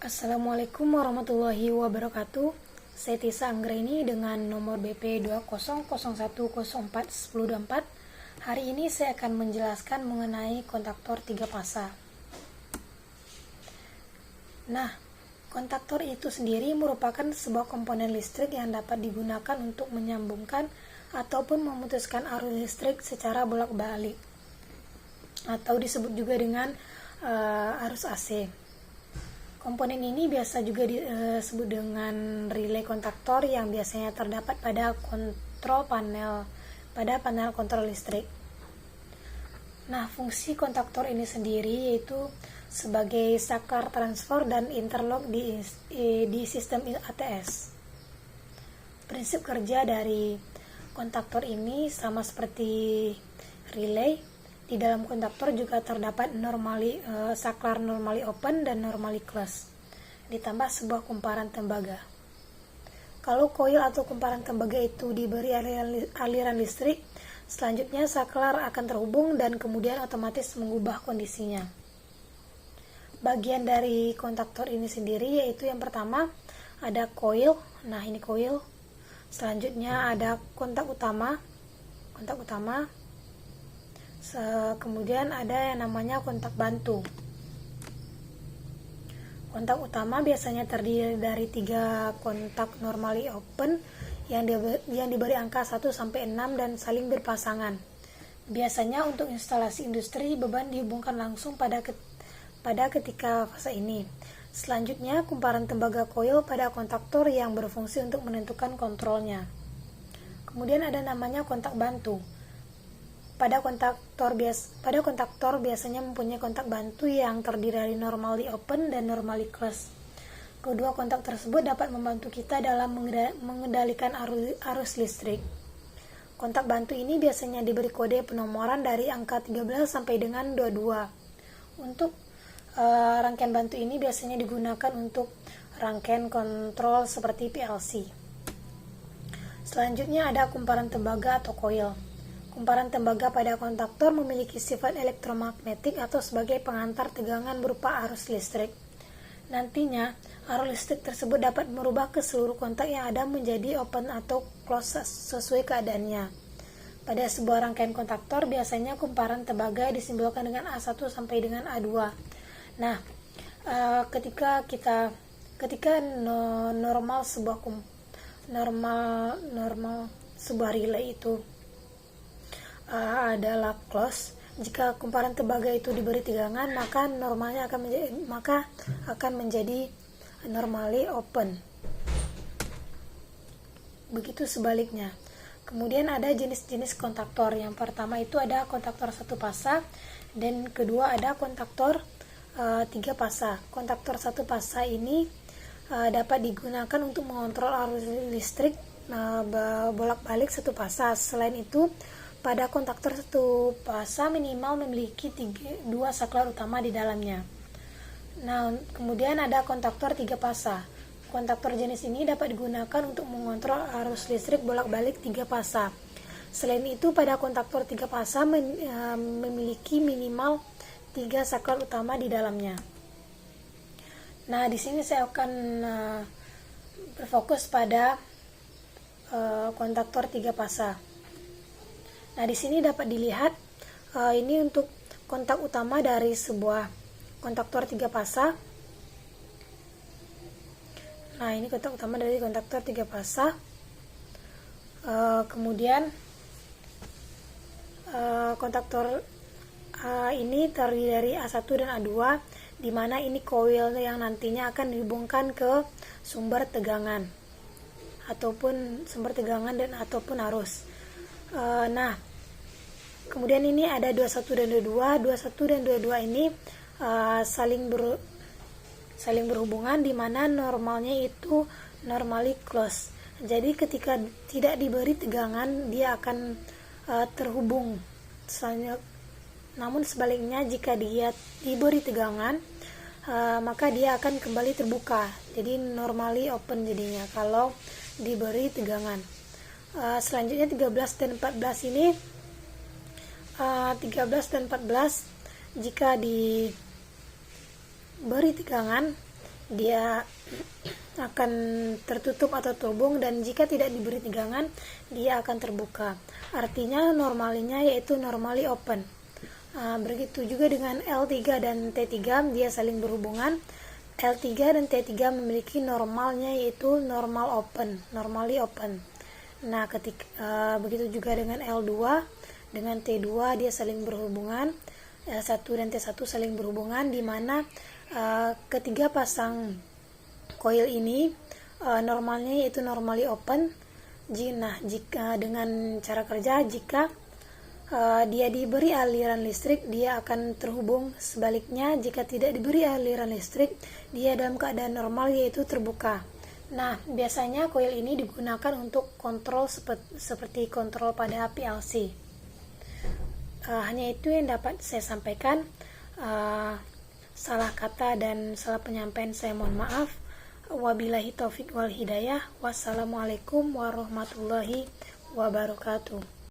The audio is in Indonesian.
Assalamualaikum warahmatullahi wabarakatuh. Saya Tisa Anggraini dengan nomor BP 200104104. Hari ini saya akan menjelaskan mengenai kontaktor 3 fasa. Nah, kontaktor itu sendiri merupakan sebuah komponen listrik yang dapat digunakan untuk menyambungkan ataupun memutuskan arus listrik secara bolak-balik, atau disebut juga dengan arus AC. Komponen ini biasa juga disebut dengan relay kontaktor yang biasanya terdapat pada panel kontrol listrik. Nah, fungsi kontaktor ini sendiri yaitu sebagai saklar transfer dan interlock di sistem ATS. Prinsip kerja dari kontaktor ini sama seperti relay. Di dalam kontaktor juga terdapat saklar normally open dan normally closed, ditambah sebuah kumparan tembaga. Kalau koil atau kumparan tembaga itu diberi aliran listrik, selanjutnya saklar akan terhubung dan kemudian otomatis mengubah kondisinya. Bagian dari kontaktor ini sendiri yaitu yang pertama ada koil. Nah, ini koil. Selanjutnya ada kontak utama. Kemudian ada yang namanya kontak bantu. Kontak utama biasanya terdiri dari 3 kontak normally open yang diberi angka 1-6 dan saling berpasangan. Biasanya untuk instalasi industri beban dihubungkan langsung pada ketika fase ini. Selanjutnya kumparan tembaga koil pada kontaktor yang berfungsi untuk menentukan kontrolnya. Kemudian ada namanya kontak bantu. Pada kontaktor biasanya mempunyai kontak bantu yang terdiri dari normally open dan normally closed. Kedua kontak tersebut dapat membantu kita dalam mengendalikan arus listrik. Kontak bantu ini biasanya diberi kode penomoran dari angka 13 sampai dengan 22. Untuk rangkaian bantu ini biasanya digunakan untuk rangkaian kontrol seperti PLC. Selanjutnya ada kumparan tembaga atau coil. Kumparan tembaga pada kontaktor memiliki sifat elektromagnetik atau sebagai pengantar tegangan berupa arus listrik. Nantinya, arus listrik tersebut dapat merubah ke seluruh kontak yang ada menjadi open atau close sesuai keadaannya. Pada sebuah rangkaian kontaktor, biasanya kumparan tembaga disimbolkan dengan A1 sampai dengan A2. Nah, ketika normal sebuah relay itu adalah close, jika kumparan tembaga itu diberi tegangan, maka normalnya akan menjadi normally open. Begitu sebaliknya. Kemudian ada jenis-jenis kontaktor. Yang pertama itu ada kontaktor 1 fasa dan kedua ada kontaktor 3 fasa. Kontaktor 1 fasa ini dapat digunakan untuk mengontrol arus listrik bolak-balik 1 fasa. Selain itu, pada kontaktor 1 fasa minimal memiliki 2 saklar utama di dalamnya. Nah, kemudian ada kontaktor 3 fasa. Kontaktor jenis ini dapat digunakan untuk mengontrol arus listrik bolak-balik 3 fasa. Selain itu, pada kontaktor 3 fasa memiliki minimal 3 saklar utama di dalamnya. Nah, di sini saya akan berfokus pada kontaktor 3 fasa. Nah, di sini dapat dilihat ini untuk kontak utama dari sebuah kontaktor 3 fasa. Nah, ini kontak utama dari kontaktor 3 fasa. Kemudian kontaktor ini terdiri dari A1 dan A2, di mana ini koil yang nantinya akan dihubungkan ke sumber tegangan ataupun arus. Nah, kemudian ini ada 21 dan 22. 21 dan 22 ini saling berhubungan, di mana normalnya itu normally close. Jadi ketika tidak diberi tegangan, dia akan terhubung. Namun sebaliknya, jika dia diberi tegangan, maka dia akan kembali terbuka. Jadi normally open jadinya kalau diberi tegangan. Selanjutnya 13 dan 14 ini 13 dan 14 jika diberi tegangan dia akan tertutup atau terhubung, dan jika tidak diberi tegangan dia akan terbuka. Artinya normalnya yaitu normally open. Begitu juga dengan L3 dan T3, dia saling berhubungan. L3 dan T3 memiliki normalnya yaitu normally open. Nah, begitu juga dengan L2 dengan T2, dia saling berhubungan. L1 dan T1 saling berhubungan, di mana ketiga pasang koil ini normalnya yaitu normally open. Jika dengan cara kerja, jika dia diberi aliran listrik, dia akan terhubung. Sebaliknya, jika tidak diberi aliran listrik, dia dalam keadaan normal yaitu terbuka. Nah, biasanya koil ini digunakan untuk kontrol seperti kontrol pada PLC. Hanya itu yang dapat saya sampaikan. Salah kata dan salah penyampaian saya mohon maaf. Wabillahi taufik wal hidayah. Wassalamualaikum warahmatullahi wabarakatuh.